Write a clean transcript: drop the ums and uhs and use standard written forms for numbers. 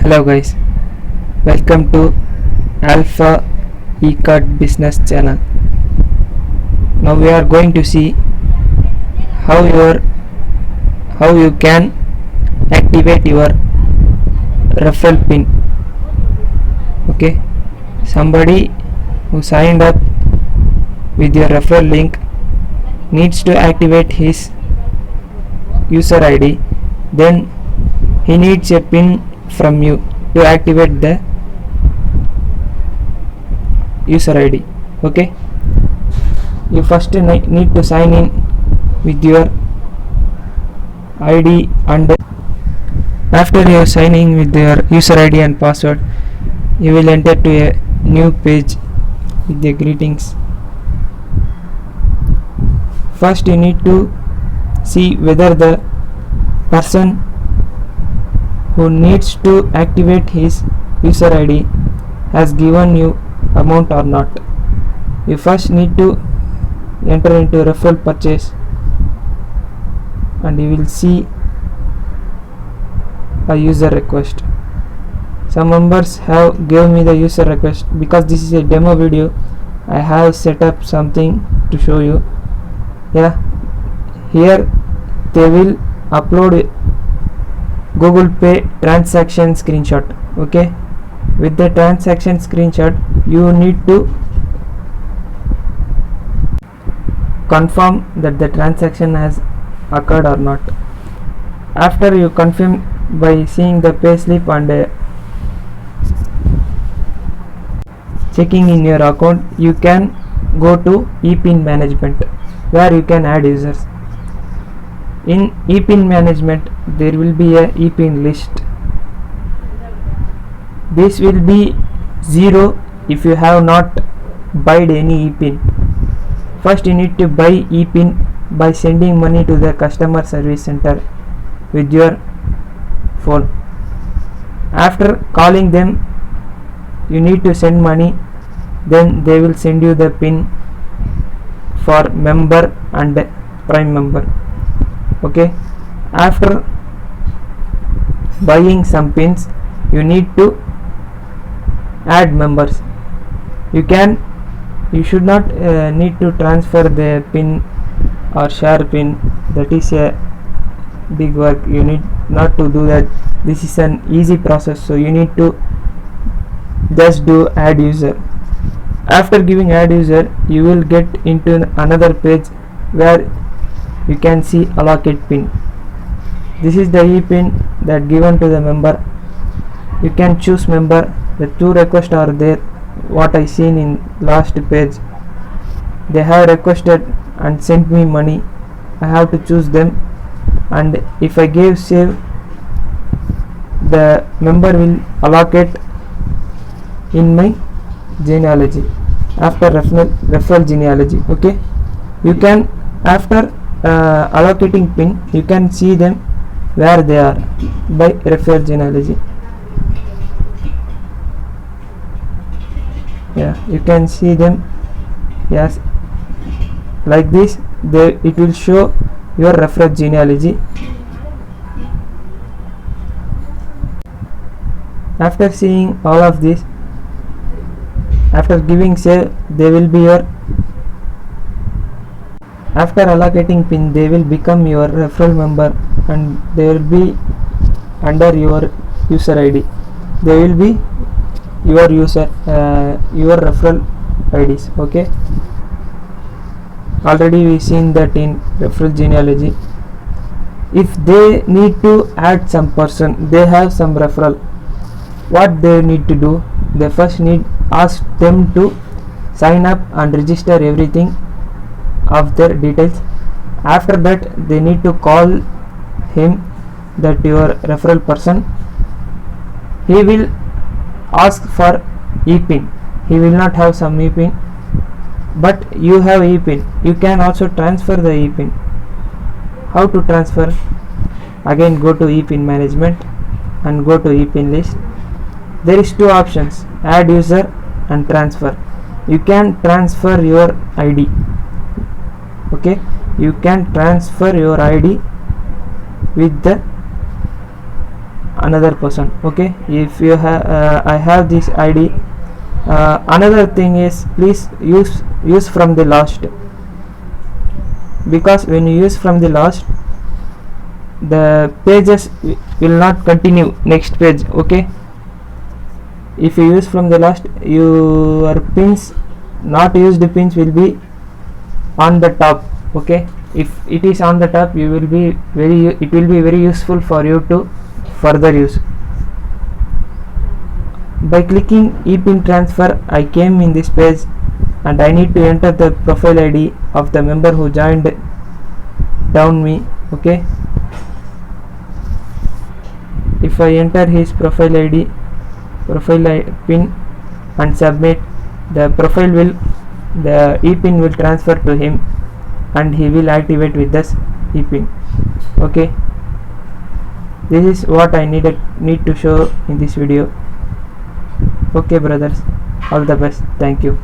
Hello guys, welcome to Alpha eCard Business channel. Now we are going to see how you can activate your referral pin. Okay, somebody who signed up with your referral link needs to activate his user ID. Then he needs a pin from you to activate the user ID. Okay, you first need to sign in with your ID, and after you are signing with your user ID and password, you will enter to a new page with the greetings. First you need to see whether the person who needs to activate his user ID has given you amount or not. You first need to enter into referral purchase and you will see a user request. Some members have given me the user request. Because this is a demo video, I have set up something to show you. Here they will upload Google Pay transaction screenshot. Okay, with the transaction screenshot you need to confirm that the transaction has occurred or not. After you confirm by seeing the payslip and checking in your account, you can go to ePIN management where you can add users. In ePIN management there will be a ePIN list. This will be 0 if you have not bought any ePIN. First you need to buy ePIN by sending money to the customer service center with your phone. After calling them, you need to send money, then they will send you the PIN for member and prime member. Okay, after buying some pins, you need to add members. You should not need to transfer the pin or share pin. That is a big work. You need not to do that. This is an easy process, so you need to just do add user. After giving add user, you will get into another page where you can see allocate pin. This is the ePIN that given to the member. You can choose member. The two requests are there, what I seen in last page. They have requested and sent me money. I have to choose them, and if I give save, the member will allocate in my genealogy after referral genealogy. Okay, you can after allocating pin, you can see them where they are by referral genealogy. You can see them. Yes, like this it will show your referral genealogy. After seeing all of this, after giving save, they will be your, after allocating pin, they will become your referral member and they will be under your user ID. They will be your your referral IDs. Okay, already we seen that in referral genealogy. If they need to add some person, they have some referral, what they need to do, they first need ask them to sign up and register everything of their details. After that they need to call him, that your referral person. He will ask for ePIN. He will not have some ePIN, but you have ePIN. You can also transfer the ePIN. How to transfer? Again go to ePIN management and go to ePIN list. There is two options, add user and transfer. You can transfer your ID. Okay, you can transfer your ID with the another person. Okay, if you have I have this ID. Another thing is, please use from the last, because when you use from the last, the pages will not continue next page. Okay, if you use from the last, your pins, not used pins, will be on the top. Okay, if it is on the top, it will be very useful for you to further use. By clicking ePin transfer, I came in this page and I need to enter the profile ID of the member who joined down me. Okay, if I enter his profile pin and submit, the ePin will transfer to him and he will activate with this ePin. Okay, this is what I need to show in this video. Okay brothers, all the best. Thank you.